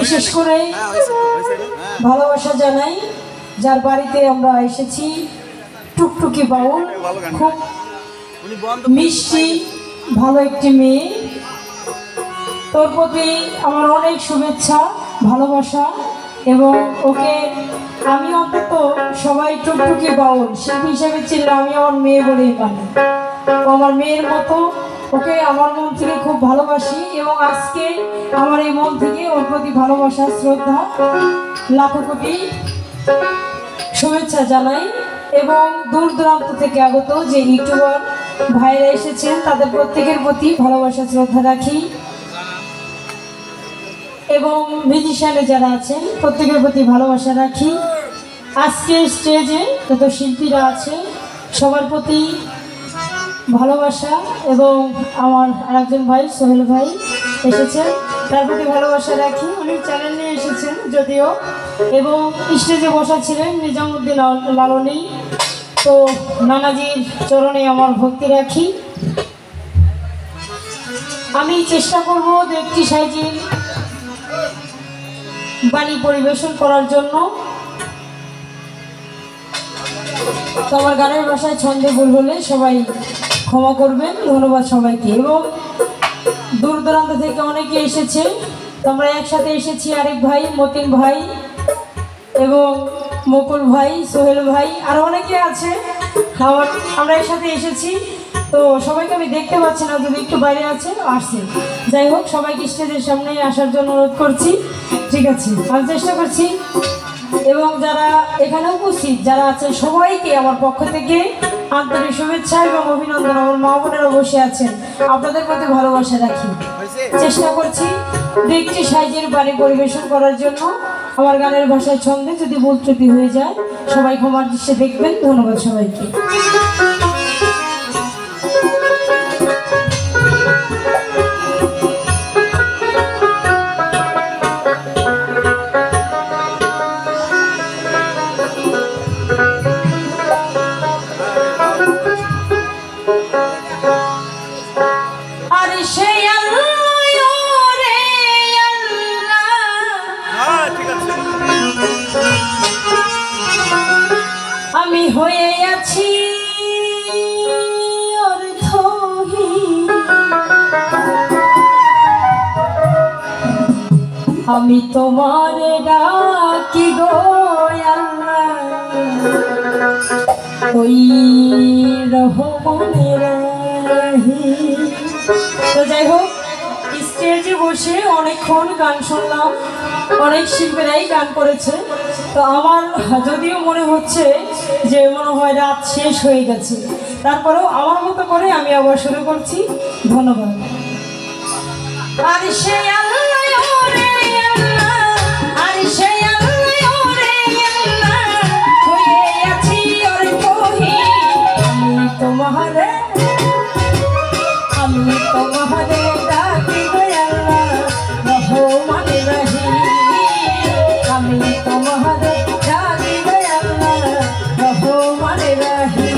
বিশেষ করে ভালোবাসা জানাই যার বাড়িতে আমরা এসেছি, টুকটুকি বাউল, খুব মিষ্টি ভালো একটি মেয়ে। তোর প্রতি আমার অনেক শুভেচ্ছা, ভালোবাসা, এবং ওকে আমি অন্তত সবাই টুকটুকি বাউল শিল্পী হিসেবে চিনলে আমি আমার মেয়ে বলেই মানি। আমার মেয়ের মতো ওকে আমার মন থেকে খুব ভালোবাসি, এবং আজকে আমার এই মন থেকে ওর প্রতি ভালোবাসা, শ্রদ্ধা, লাখো কোটি শুভেচ্ছা জানাই। এবং দূর দূরান্ত থেকে আগত যে ইউটিউবার ভাইরা এসেছেন তাদের প্রত্যেকের প্রতি ভালোবাসা, শ্রদ্ধা রাখি, এবং মিউজিশিয়ানে যারা আছেন প্রত্যেকের প্রতি ভালোবাসা রাখি। আজকে স্টেজে যত শিল্পীরা আছে সবার প্রতি ভালোবাসা, এবং আমার আরেকজন ভাই সোহেল ভাই এসেছেন তার প্রতি ভালোবাসা রাখি। উনি চ্যানেল নিয়ে এসেছেন যদিও, এবং স্টেজে বসা ছিলেন নিজামুদ্দিন লালনী। তো নানাজির চরণে আমার ভক্তি রাখি। আমি চেষ্টা করব একটি সাইজের বাণী পরিবেশন করার জন্য। তো আমার গানের ভাষায় ছন্দে ভুল হলে সবাই ক্ষমা করবেন, ধন্যবাদ সবাইকে। এবং দূর দূরান্ত থেকে অনেকে এসেছে, তো আমরা একসাথে এসেছি, আরেক ভাই, মতিন ভাই, এবং মুকুল ভাই, সোহেল ভাই, আর অনেকে আছে। আমরা একসাথে এসেছি, তো সবাইকে আমি দেখতে পাচ্ছি না, যদি একটু বাইরে আছে আসছে। যাই হোক, সবাইকে স্টেজের সামনে আসার জন্য অনুরোধ করছি। ঠিক আছে, আমি চেষ্টা করছি। এবং যারা এখানে উপস্থিত যারা আছেন সবাইকে আমার পক্ষ থেকে আন্তরিক শুভেচ্ছা এবং অভিনন্দন। আমার মা বোনেরা বসে আছেন, আপনাদের প্রতি ভালোবাসা রাখি। চেষ্টা করছি একটি সাইজের বাণী পরিবেশন করার জন্য। আমার গানের ভাষায় ছন্দে যদি ভুল ত্রুটি হয়ে যায় সবাই ক্ষমার দৃষ্টি দেখবেন, ধন্যবাদ সবাইকে। আমি হয়ে আছি অর্থহীন, আমি তোমার ডাকি গো আল্লাহ, ওই রহমানের রহিম। তো যাই হোক, স্টেজে বসে অনেকক্ষণ গান শুনলাম, অনেক শিল্পীরাই গান করেছে। তো আমার যদিও মনে হচ্ছে যে মনে হয় রাত শেষ হয়ে গেছে, তারপরেও আমার মতো করে আমি আবার শুরু করছি। ধন্যবাদ। আর সেই আমি তোমারে ডাকি গো আল্লাহ, রহমানের রহিম। আমি তোমারে ডাকি গো আল্লাহ, রহমানের রহিম।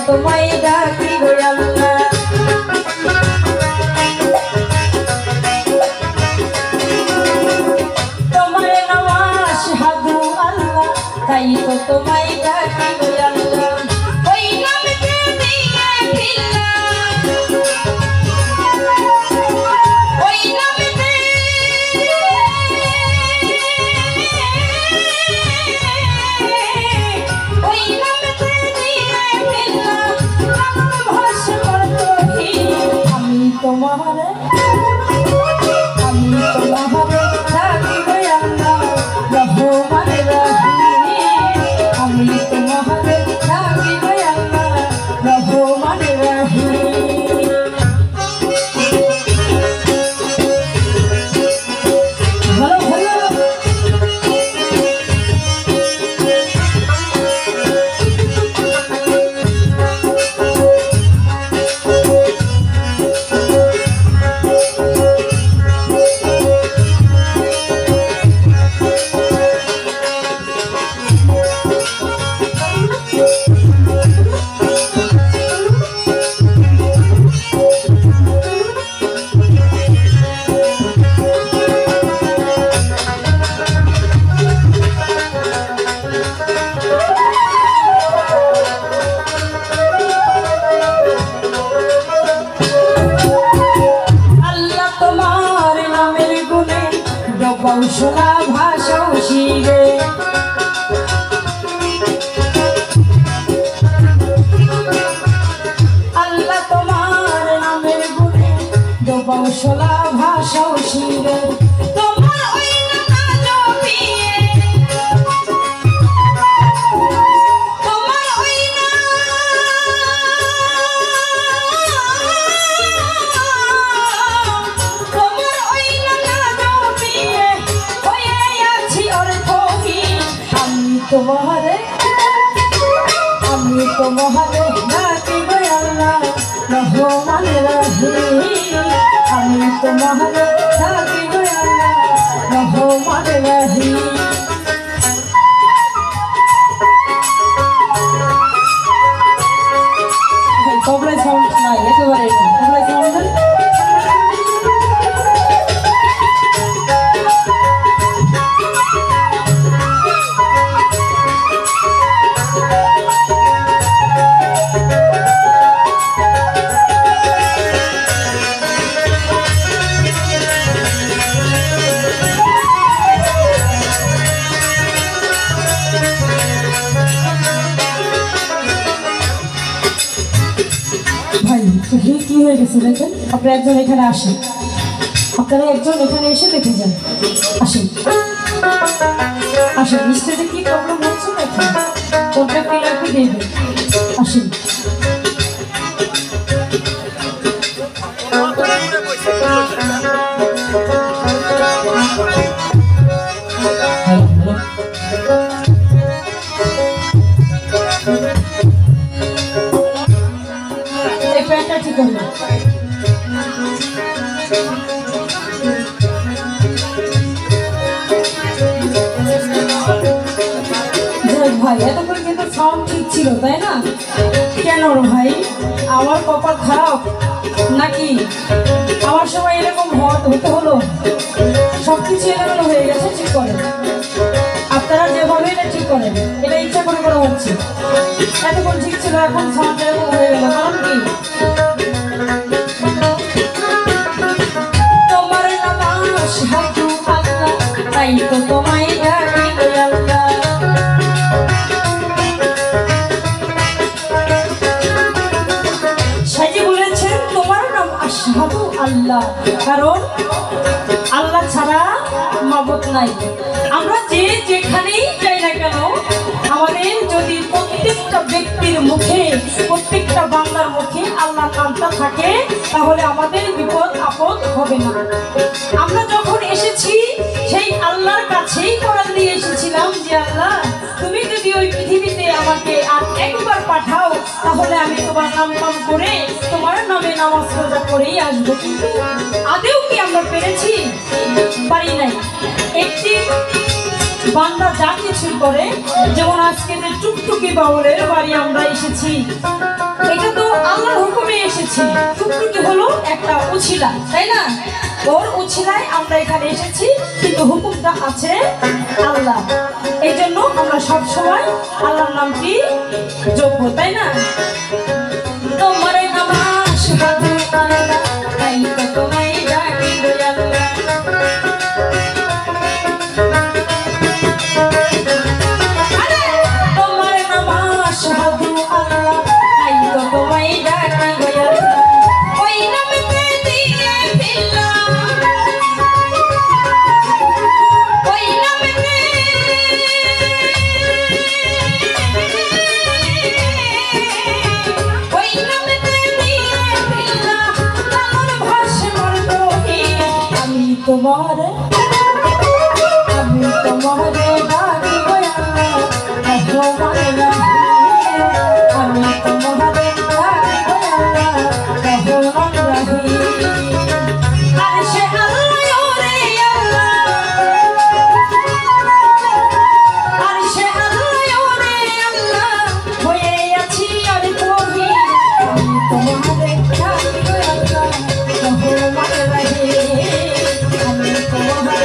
তোমায় ডাকি গো আল্লাহ, তোমার নাম আশহাদু আল্লাহ, তাই তো তোমায় ডাকি গো আল্লাহ। ওই নামে দিয়ে দিলাম, ওই নামে ওই নামে তোমারে ডাকি গো আল্লাহ, তোমারে ডাকি গো আল্লাহ রহমান রহিম আমি তোমারে ডাকি গো আল্লাহ রহমান রহিম তবলা সাউন্ড নাই একেবারে তবলা সাউন্ড ভাই কি হয়ে গেছে দেখেন আপনারা একজন এখানে আসেন আপনারা একজন এখানে এসে দেখে যান আসেন আসেন স্টেজে কি প্রবলেম হচ্ছে দেখেন কোনটা ক্লিয়ার করে দেবেন আসেন এই প্যান্টটা ঠিক করুন ভাই এতক্ষণ কিন্তু সাউন্ড ঠিক ছিল তাই না কেন ভাই আমার কপাল খারাপ নাকি আমার সময় এরকম হতে হলো সবকিছু এলোমেলো হয়ে গেছে ঠিক করেন আপনারা যেভাবে এটা ঠিক করেন এটা ইচ্ছা করে করা হচ্ছে এতক্ষণ ঠিক ছিল এখন সাউন্ড এরকম হয়ে গেল কারণ কি তোমার নামাজ হাতু আল্লাহ তাই তো তোমায় ডাকি গো আল্লাহ সাজি বলেছেন তোমার নাম আশহাদু আল্লাহ কারণ আল্লাহ ছাড়া মাবুদ নাই আমরা যে যেখানেই যাই না কেন আমাদের যদি প্রত্যেকটা ব্যক্তির মুখে প্রত্যেকটা বান্দার মুখে আল্লাহ নামটা থাকে তাহলে আমাদের বিপদ আপদ হবে না আমরা যখন এসেছি সেই আল্লাহর কাছেই কোরআন নিয়ে এসেছিলাম যে আল্লাহ তুমি যদি ওই পৃথিবীতে আমাকে আর একবার পাঠাও তাহলে আমি তোমার নাম করে তোমার নামে নামাজ রোজা করেই আসবো কিন্তু আদেও কি আমরা পেরেছি পারি নাই একটি বান্দা যা কিছু করে যেমন আজকে যে টুকটুকি বাউলের বাড়ি আমরা এসেছি এটা তো আল্লাহর হুকুমে এসেছি টুকটুকি হলো একটা উছিলা তাই না ওর উছিলায় আমরা এখানে এসেছি কিন্তু হুকুমটা আছে আল্লাহ এই জন্য আমরা সবসময় আল্লাহর নামটি জপবো তাই না তোমার নামাজ হাতু আল্লাহ তাই তো তোমায় ডাকি গো আল্লাহ তোমারে আমি তোমারে ডাকি গো আল্লাহ রহমান রহিম আমি তোমারে ডাকি গো আল্লাহ রহমান রহিম আরশে আল্লাহ রে আল্লাহ আরশে আল্লাহ রে আল্লাহ হয়ে আছি আর তোহি আমি তোমারে ডাকি গো আল্লাহ রহমান রহিম আমি তোমার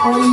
ওই